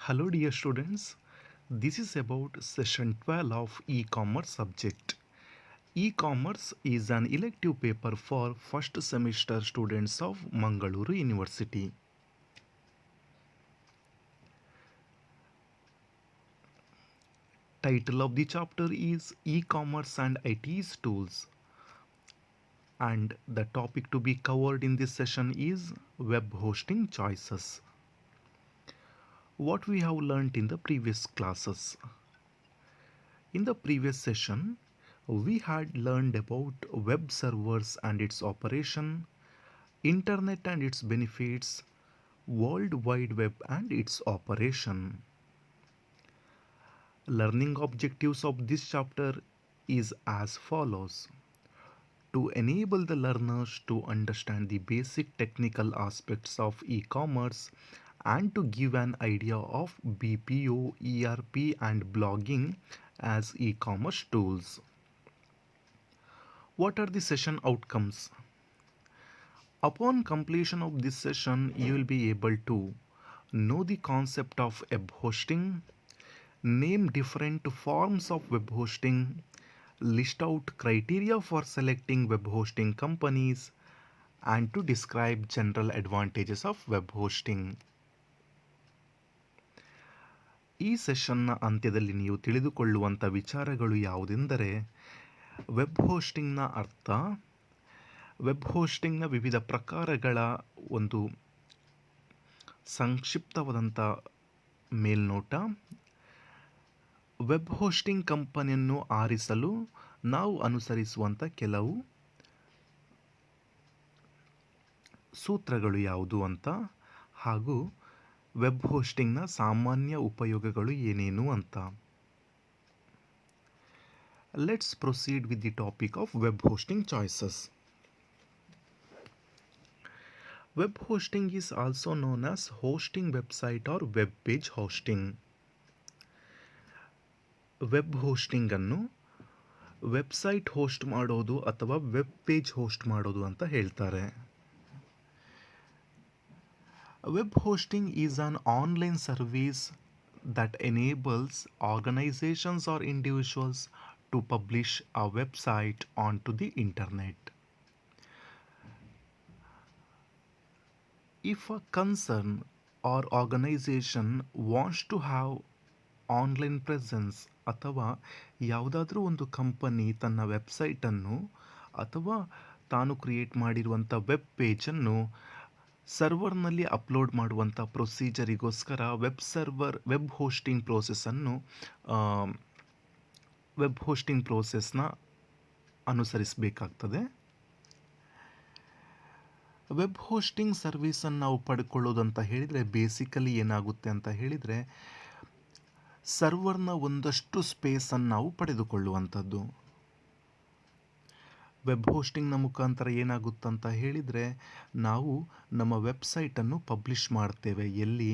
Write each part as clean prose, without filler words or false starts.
Hello dear students, this is about session 12 of e-commerce subject. E-commerce is an elective paper for first semester students of Mangaluru University. Title of the chapter is E-commerce and IT's tools, and the topic to be covered in this session is web hosting choices. What we have learnt in the previous classes. In the previous session, we had learned about web servers and its operation, internet and its benefits, World Wide Web and its operation. Learning objectives of this chapter is as follows: to enable the learners to understand the basic technical aspects of e-commerce and to give an idea of BPO, ERP and blogging as e-commerce tools. What are the session outcomes? Upon completion of this session, you will be able to know the concept of web hosting, name different forms of web hosting, list out criteria for selecting web hosting companies, and to describe general advantages of web hosting. ಈ ಸೆಷನ್ನ ಅಂತ್ಯದಲ್ಲಿ ನೀವು ತಿಳಿದುಕೊಳ್ಳುವಂಥ ವಿಚಾರಗಳು ಯಾವುದೆಂದರೆ web ಹೋಸ್ಟಿಂಗ್ನ ಅರ್ಥ, web ಹೋಸ್ಟಿಂಗ್ನ ವಿವಿಧ ಪ್ರಕಾರಗಳ ಒಂದು ಸಂಕ್ಷಿಪ್ತವಾದಂಥ ಮೇಲ್ನೋಟ, web hosting ಕಂಪನಿಯನ್ನು ಆರಿಸಲು ನಾವು ಅನುಸರಿಸುವಂಥ ಕೆಲವು ಸೂತ್ರಗಳು ಯಾವುದು ಅಂತ, ಹಾಗೂ ವೆಬ್ ಹೋಸ್ಟಿಂಗ್ನ ಸಾಮಾನ್ಯ ಉಪಯೋಗಗಳು ಏನೇನು ಅಂತ. Let's proceed with the topic of web hosting choices. Web hosting is also known as hosting website or web page hosting. Web ಹೋಸ್ಟಿಂಗನ್ನು ವೆಬ್ಸೈಟ್ ಹೋಸ್ಟ್ ಮಾಡೋದು ಅಥವಾ ವೆಬ್ ಪೇಜ್ ಹೋಸ್ಟ್ ಮಾಡೋದು ಅಂತ ಹೇಳ್ತಾರೆ. Web hosting is an online service that enables organizations or individuals to publish a website onto the internet. If a concern or organization wants to have online presence ಅಥವಾ ಯಾವುದಾದ್ರೂ ಒಂದು company ತನ್ನ ವೆಬ್ಸೈಟನ್ನು ಅಥವಾ ತಾನು create ಮಾಡಿರುವಂಥ ವೆಬ್ ಪೇಜನ್ನು ಸರ್ವರ್ನಲ್ಲಿ ಅಪ್ಲೋಡ್ ಮಾಡುವಂಥ ಪ್ರೊಸೀಜರಿಗೋಸ್ಕರ web hosting ಪ್ರೋಸೆಸ್ನ ಅನುಸರಿಸಬೇಕಾಗ್ತದೆ. Web hosting ಸರ್ವಿಸನ್ನು ನಾವು ಪಡ್ಕೊಳ್ಳೋದಂತ ಹೇಳಿದರೆ ಬೇಸಿಕಲಿ ಏನಾಗುತ್ತೆ ಅಂತ ಹೇಳಿದರೆ ಸರ್ವರ್ನ ಒಂದಷ್ಟು ಸ್ಪೇಸನ್ನು ನಾವು ಪಡೆದುಕೊಳ್ಳುವಂಥದ್ದು. ವೆಬ್ ಹೋಸ್ಟಿಂಗ್ನ ಮುಖಾಂತರ ಏನಾಗುತ್ತಂತ ಹೇಳಿದರೆ ನಾವು ನಮ್ಮ ವೆಬ್ಸೈಟನ್ನು ಪಬ್ಲಿಷ್ ಮಾಡ್ತೇವೆ. ಎಲ್ಲಿ?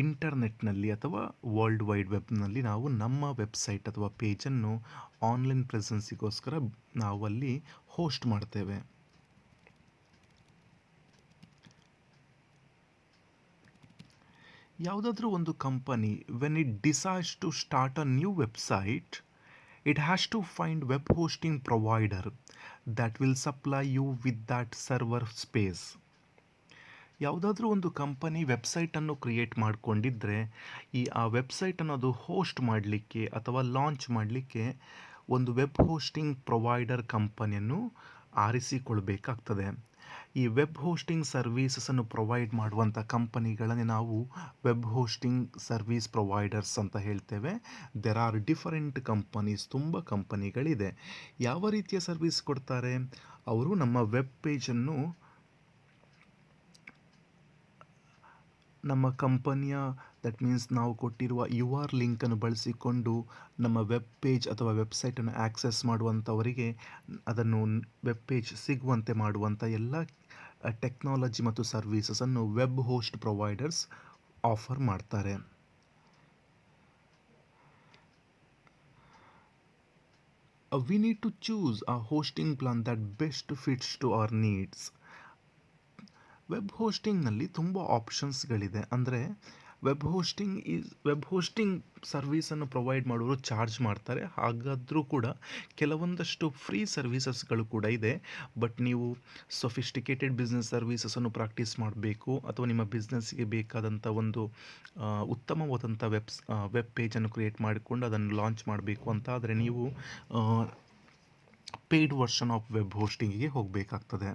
ಇಂಟರ್ನೆಟ್ನಲ್ಲಿ ಅಥವಾ ವರ್ಲ್ಡ್ ವೈಡ್ ವೆಬ್ನಲ್ಲಿ ನಾವು ನಮ್ಮ ವೆಬ್ಸೈಟ್ ಅಥವಾ ಪೇಜನ್ನು ಆನ್ಲೈನ್ ಪ್ರೆಸೆನ್ಸಿಗೋಸ್ಕರ ನಾವು ಅಲ್ಲಿ ಹೋಸ್ಟ್ ಮಾಡ್ತೇವೆ. ಯಾವುದಾದ್ರೂ ಒಂದು company when it decides to start a new website, it has to find web hosting provider that will supply you with that server space. ಯಾವುದಾದ್ರೂ ಒಂದು ಕಂಪನಿ ವೆಬ್ಸೈಟನ್ನು ಕ್ರಿಯೇಟ್ ಮಾಡಿಕೊಂಡಿದ್ದರೆ ಆ ವೆಬ್ಸೈಟನ್ನು ಅದು ಹೋಸ್ಟ್ ಮಾಡಲಿಕ್ಕೆ ಅಥವಾ ಲಾಂಚ್ ಮಾಡಲಿಕ್ಕೆ ಒಂದು ವೆಬ್ ಹೋಸ್ಟಿಂಗ್ ಪ್ರೊವೈಡರ್ ಕಂಪನಿಯನ್ನು ಆರಿಸಿಕೊಳ್ಬೇಕಾಗ್ತದೆ. ಈ ವೆಬ್ ಹೋಸ್ಟಿಂಗ್ ಸರ್ವೀಸನ್ನು ಪ್ರೊವೈಡ್ ಮಾಡುವಂಥ ಕಂಪನಿಗಳನ್ನೇ ನಾವು ವೆಬ್ ಹೋಸ್ಟಿಂಗ್ ಸರ್ವೀಸ್ ಪ್ರೊವೈಡರ್ಸ್ ಅಂತ ಹೇಳ್ತೇವೆ. ದೆರ್ ಆರ್ ಡಿಫರೆಂಟ್ ಕಂಪನೀಸ್, ತುಂಬ ಕಂಪನಿಗಳಿದೆ. ಯಾವ ರೀತಿಯ ಸರ್ವೀಸ್ ಕೊಡ್ತಾರೆ? ಅವರು ನಮ್ಮ ವೆಬ್ ಪೇಜನ್ನು ನಮ್ಮ ಕಂಪನಿಯ ದಟ್ ಮೀನ್ಸ್ ನಾವು ಕೊಟ್ಟಿರುವ UR ಲಿಂಕನ್ನು ಬಳಸಿಕೊಂಡು ನಮ್ಮ ವೆಬ್ ಪೇಜ್ ಅಥವಾ ವೆಬ್ಸೈಟನ್ನು ಆಕ್ಸೆಸ್ ಮಾಡುವಂಥವರಿಗೆ ಅದನ್ನು ವೆಬ್ ಪೇಜ್ ಸಿಗುವಂತೆ ಮಾಡುವಂಥ ಎಲ್ಲ ಟೆಕ್ನಾಲಜಿ ಮತ್ತು ಸರ್ವೀಸಸನ್ನು ವೆಬ್ ಹೋಸ್ಟ್ ಪ್ರೊವೈಡರ್ಸ್ ಆಫರ್ ಮಾಡ್ತಾರೆ. We need to choose a hosting plan that best fits to our needs. Web ಹೋಸ್ಟಿಂಗ್ನಲ್ಲಿ ತುಂಬ ಆಪ್ಷನ್ಸ್ಗಳಿದೆ. ಅಂದರೆ ವೆಬ್ ಹೋಸ್ಟಿಂಗ್ ಸರ್ವೀಸನ್ನು ಪ್ರೊವೈಡ್ ಮಾಡೋರು ಚಾರ್ಜ್ ಮಾಡ್ತಾರೆ. ಹಾಗಾದರೂ ಕೂಡ ಕೆಲವೊಂದಷ್ಟು ಫ್ರೀ ಸರ್ವೀಸಸ್ಗಳು ಕೂಡ ಇದೆ. ಬಟ್ ನೀವು ಸೊಫಿಸ್ಟಿಕೇಟೆಡ್ ಬಿಸ್ನೆಸ್ ಸರ್ವೀಸಸನ್ನು ಪ್ರಾಕ್ಟೀಸ್ ಮಾಡಬೇಕು ಅಥವಾ ನಿಮ್ಮ ಬಿಸ್ನೆಸ್ಗೆ ಬೇಕಾದಂಥ ಒಂದು ಉತ್ತಮವಾದಂಥ ವೆಬ್ ಪೇಜನ್ನು ಕ್ರಿಯೇಟ್ ಮಾಡಿಕೊಂಡು ಅದನ್ನು ಲಾಂಚ್ ಮಾಡಬೇಕು ಅಂತ ಆದರೆ ನೀವು ಪೇಯ್ಡ್ ವರ್ಷನ್ ಆಫ್ ವೆಬ್ ಹೋಸ್ಟಿಂಗಿಗೆ ಹೋಗಬೇಕಾಗ್ತದೆ.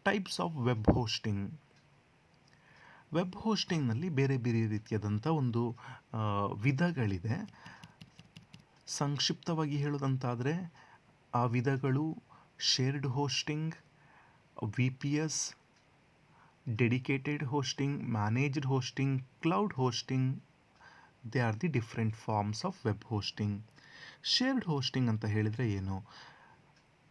Types of web hosting. Web ಹೋಸ್ಟಿಂಗ್ನಲ್ಲಿ ಬೇರೆ ಬೇರೆ ರೀತಿಯಾದಂಥ ಒಂದು ವಿಧಗಳಿದೆ. ಸಂಕ್ಷಿಪ್ತವಾಗಿ ಹೇಳೋದಂತಾದರೆ ಆ ವಿಧಗಳು shared hosting, VPS, dedicated hosting, managed hosting, cloud hosting. They are the different forms of web hosting. Shared hosting ಅಂತ ಹೇಳಿದರೆ ಏನು?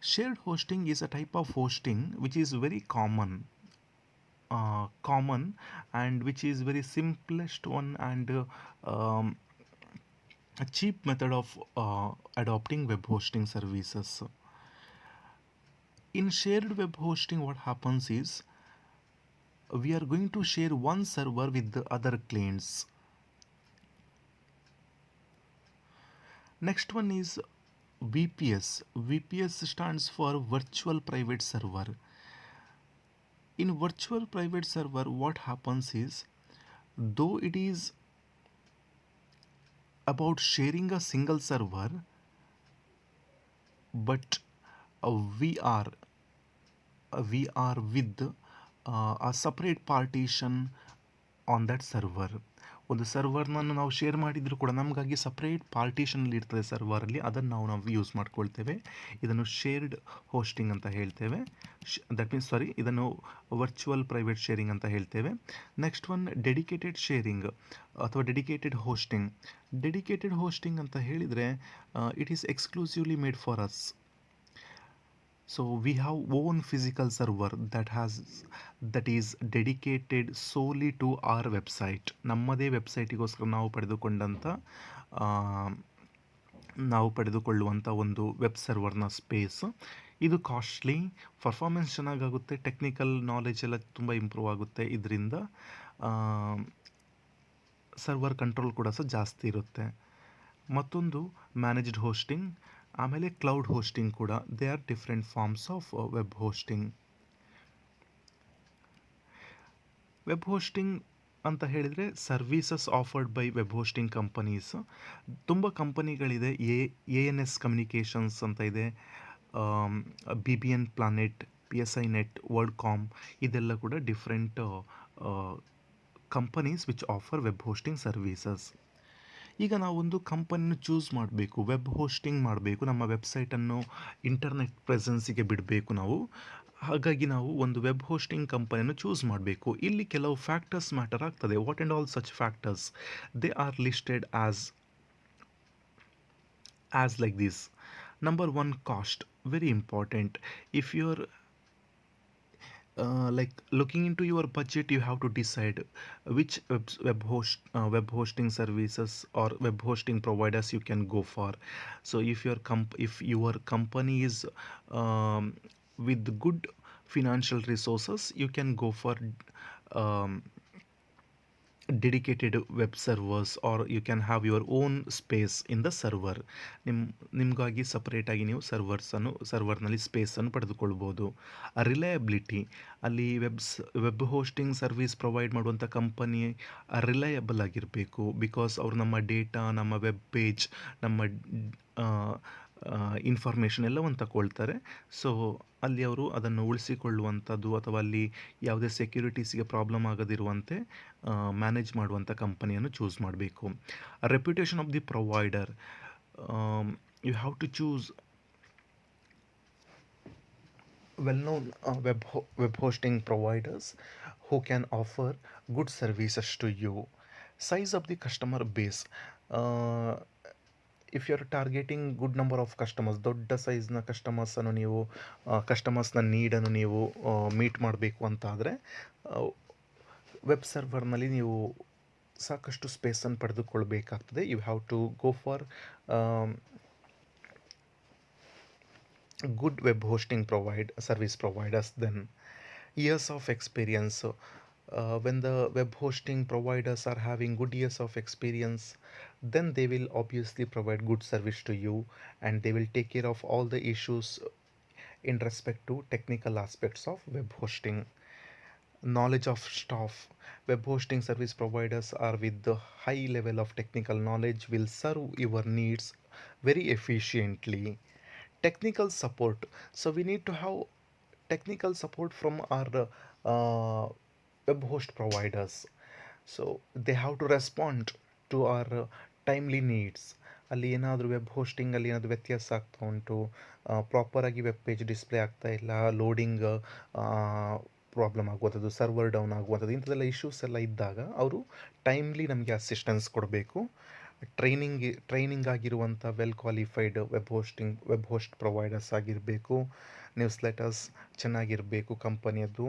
Shared hosting is a type of hosting which is very common and which is very simplest one and a cheap method of adopting web hosting services. In shared web hosting, what happens is we are going to share one server with the other clients. Next one is VPS. VPS stands for Virtual Private Server. In Virtual Private Server, what happens is, though it is about sharing a single server, but we are with a separate partition on that server. ಒಂದು ಸರ್ವರ್ನನ್ನು ನಾವು share ಮಾಡಿದರೂ ಕೂಡ ನಮಗಾಗಿ separate ಪಾರ್ಟಿಷನಲ್ಲಿ ಇರ್ತದೆ ಸರ್ವರಲ್ಲಿ, ಅದನ್ನು ನಾವು use ಮಾಡ್ಕೊಳ್ತೇವೆ. ಇದನ್ನು ಶೇರ್ಡ್ hosting ಅಂತ ಹೇಳ್ತೇವೆ. ದಟ್ ಮೀನ್ಸ್ ಇದನ್ನು ವರ್ಚುವಲ್ ಪ್ರೈವೇಟ್ ಶೇರಿಂಗ್ ಅಂತ ಹೇಳ್ತೇವೆ. ನೆಕ್ಸ್ಟ್ ಒನ್ ಡೆಡಿಕೇಟೆಡ್ ಶೇರಿಂಗ್ ಅಥವಾ ಡೆಡಿಕೇಟೆಡ್ ಹೋಸ್ಟಿಂಗ್. ಡೆಡಿಕೇಟೆಡ್ ಹೋಸ್ಟಿಂಗ್ ಅಂತ ಹೇಳಿದರೆ it is exclusively made for us. So we have own physical server that is dedicated solely to our website. ನಮ್ಮದೇ ವೆಬ್ಸೈಟಿಗೋಸ್ಕರ ನಾವು ಪಡೆದುಕೊಳ್ಳುವಂಥ ಒಂದು web ಸರ್ವರ್ನ space. ಇದು costly, performance ಚೆನ್ನಾಗಾಗುತ್ತೆ, technical knowledge ಎಲ್ಲ ತುಂಬ ಇಂಪ್ರೂವ್ ಆಗುತ್ತೆ. ಇದರಿಂದ ಸರ್ವರ್ ಕಂಟ್ರೋಲ್ ಕೂಡ ಸಹ ಜಾಸ್ತಿ ಇರುತ್ತೆ. ಮತ್ತೊಂದು ಮ್ಯಾನೇಜ್ಡ್ ಹೋಸ್ಟಿಂಗ್, ಆಮೇಲೆ ಕ್ಲೌಡ್ ಹೋಸ್ಟಿಂಗ್ ಕೂಡ. They are different forms of web hosting. Web hosting ಅಂತ ಹೇಳಿದರೆ services offered by web hosting companies. ತುಂಬ ಕಂಪನಿಗಳಿದೆ. ANS ಕಮ್ಯುನಿಕೇಷನ್ಸ್ ಅಂತ ಇದೆ, BBN planet, PSI net, WorldCom. ಇದೆಲ್ಲ ಕೂಡ different companies which offer web hosting services. ಈಗ ನಾವೊಂದು ಕಂಪನಿನ ಚೂಸ್ ಮಾಡಬೇಕು, ವೆಬ್ ಹೋಸ್ಟಿಂಗ್ ಮಾಡಬೇಕು, ನಮ್ಮ ವೆಬ್ಸೈಟನ್ನು ಇಂಟರ್ನೆಟ್ ಪ್ರೆಸೆನ್ಸಿಗೆ ಬಿಡಬೇಕು ನಾವು. ಹಾಗಾಗಿ ನಾವು ಒಂದು ವೆಬ್ ಹೋಸ್ಟಿಂಗ್ ಕಂಪನಿಯನ್ನು ಚೂಸ್ ಮಾಡಬೇಕು. ಇಲ್ಲಿ ಕೆಲವು ಫ್ಯಾಕ್ಟರ್ಸ್ ಮ್ಯಾಟರ್ ಆಗ್ತದೆ. What and all such factors? They are listed as like this. Number 1, cost. Very important. If you're looking into your budget, you have to decide which web hosting services or web hosting providers you can go for. So if your company is with good financial resources, you can go for dedicated web servers, or you can have your own space in the server. ನಿಮಗಾಗಿ ಸಪ್ರೇಟಾಗಿ ನೀವು ಸರ್ವರ್ನಲ್ಲಿ ಸ್ಪೇಸನ್ನು ಪಡೆದುಕೊಳ್ಬೋದು. Reliability, ಅಲ್ಲಿ web hosting service provide ಮಾಡುವಂಥ company reliable ಆಗಿರಬೇಕು. Because ಅವರು ನಮ್ಮ ಡೇಟಾ, ನಮ್ಮ ವೆಬ್ ಪೇಜ್, ನಮ್ಮ ಇನ್ಫಾರ್ಮೇಷನ್ ಎಲ್ಲವನ್ನು ತಗೊಳ್ತಾರೆ. ಸೊ ಅಲ್ಲಿ ಅವರು ಅದನ್ನು ಉಳಿಸಿಕೊಳ್ಳುವಂಥದ್ದು ಅಥವಾ ಅಲ್ಲಿ ಯಾವುದೇ ಸೆಕ್ಯೂರಿಟೀಸ್ಗೆ ಪ್ರಾಬ್ಲಮ್ ಆಗದಿರುವಂತೆ ಮ್ಯಾನೇಜ್ ಮಾಡುವಂಥ ಕಂಪನಿಯನ್ನು ಚೂಸ್ ಮಾಡಬೇಕು. Reputation of the provider. You have to choose well-known web hosting providers who can offer good services to you. Size of the customer base. If you're targeting good number of customers, ದೊಡ್ಡ ಸೈಜ್ನ ಕಸ್ಟಮರ್ಸನ್ನು ನೀವು ಕಸ್ಟಮರ್ಸ್ನ ನೀಡನ್ನು ನೀವು meet ಮಾಡಬೇಕು ಅಂತ ಆದರೆ web ಸರ್ವರ್ನಲ್ಲಿ ನೀವು ಸಾಕಷ್ಟು ಸ್ಪೇಸನ್ನು ಪಡೆದುಕೊಳ್ಬೇಕಾಗ್ತದೆ. You have to go for good web hosting provide service providers. Then years of experience. When the web hosting providers are having good years of experience, then they will obviously provide good service to you, and they will take care of all the issues in respect to technical aspects of web hosting. Knowledge of staff. Web hosting service providers are with the high level of technical knowledge will serve your needs very efficiently. Technical support. So we need to have technical support from our web host providers. So they have to respond to our timely needs. ಅಲ್ಲಿ ಏನಾದರೂ web ಹೋಸ್ಟಿಂಗಲ್ಲಿ ಏನಾದರೂ ವ್ಯತ್ಯಾಸ ಆಗ್ತಾ ಉಂಟು, ಪ್ರಾಪರಾಗಿ web page display ಆಗ್ತಾ ಇಲ್ಲ, loading problem ಆಗುವಂಥದ್ದು, server down ಆಗುವಂಥದ್ದು, ಇಂಥದ್ದೆಲ್ಲ ಇಶ್ಯೂಸ್ ಎಲ್ಲ ಇದ್ದಾಗ ಅವರು ಟೈಮ್ಲಿ ನಮಗೆ ಅಸಿಸ್ಟೆನ್ಸ್ ಕೊಡಬೇಕು. ಟ್ರೈನಿಂಗ್ ಆಗಿರುವಂಥ well qualified web host providers ಆಗಿರಬೇಕು. ನ್ಯೂಸ್ ಲೆಟರ್ಸ್ ಚೆನ್ನಾಗಿರಬೇಕು ಕಂಪನಿಯದ್ದು.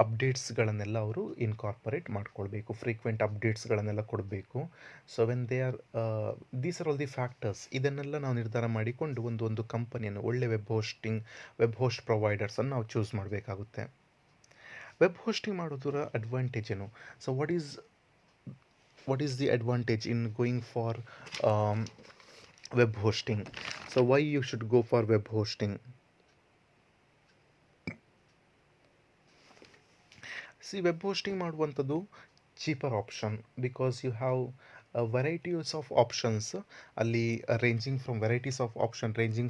ಅಪ್ಡೇಟ್ಸ್ಗಳನ್ನೆಲ್ಲ ಅವರು ಇನ್ಕಾರ್ಪೊರೇಟ್ ಮಾಡ್ಕೊಳ್ಬೇಕು, ಫ್ರೀಕ್ವೆಂಟ್ ಅಪ್ಡೇಟ್ಸ್ಗಳನ್ನೆಲ್ಲ ಕೊಡಬೇಕು. So when they are these are all the factors. ಇದನ್ನೆಲ್ಲ ನಾವು ನಿರ್ಧಾರ ಮಾಡಿಕೊಂಡು ಒಂದು ಕಂಪನಿಯನ್ನು, ಒಳ್ಳೆ ವೆಬ್ ಹೋಸ್ಟ್ ಪ್ರೊವೈಡರ್ಸನ್ನು ನಾವು ಚೂಸ್ ಮಾಡಬೇಕಾಗುತ್ತೆ. ವೆಬ್ ಹೋಸ್ಟಿಂಗ್ ಮಾಡೋದರ ಅಡ್ವಾಂಟೇಜ್ ಏನು? So what is the advantage in going for um, web hosting? So why you should go for web hosting? See, web hosting ಮಾಡುವಂಥದ್ದು cheaper option, because you have varieties of options ಅಲ್ಲಿ, ranging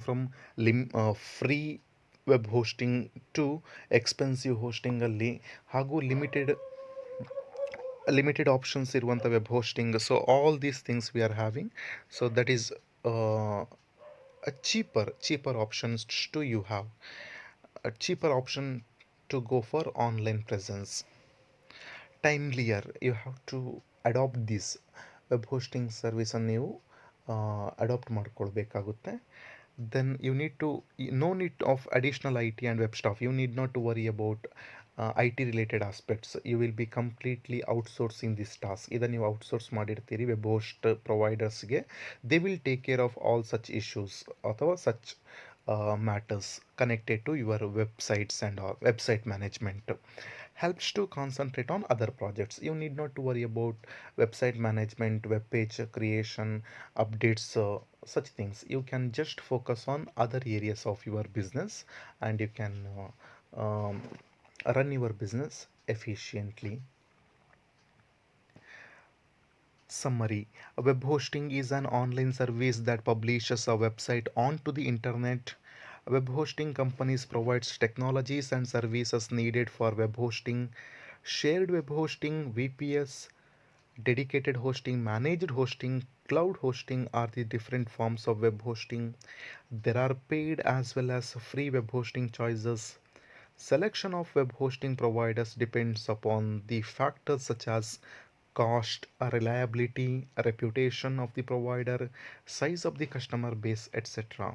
from free web hosting to expensive ಹೋಸ್ಟಿಂಗಲ್ಲಿ, ಹಾಗೂ limited options ಇರುವಂಥ web hosting. So all these things we are having. So that is a cheaper options to you have a cheaper option to go for online presence. Timelier, you have to adopt this web hosting ಸರ್ವಿಸನ್ನು ನೀವು adopt ಮಾಡ್ಕೊಳ್ಬೇಕಾಗುತ್ತೆ. then you need to no need of additional IT and web staff. You need not to worry about IT related aspects. You will be completely outsourcing this task. ಇದನ್ನು ನೀವು outsource ಮಾಡಿರ್ತೀರಿ web host ಪ್ರೊವೈಡರ್ಸ್ಗೆ. They will take care of all such issues ಅಥವಾ such matters connected to your websites and or website management. Helps to concentrate on other projects. You need not to worry about website management, web page creation, updates, such things. You can just focus on other areas of your business, and you can um, run your business efficiently. Summary. Web hosting is an online service that publishes a website onto the internet. Web hosting companies provides technologies and services needed for web hosting. Shared web hosting, VPS, dedicated hosting, managed hosting, cloud hosting are the different forms of web hosting. There are paid as well as free web hosting choices. Selection of web hosting providers depends upon the factors such as cost, reliability, reputation of the provider, size of the customer base, etc.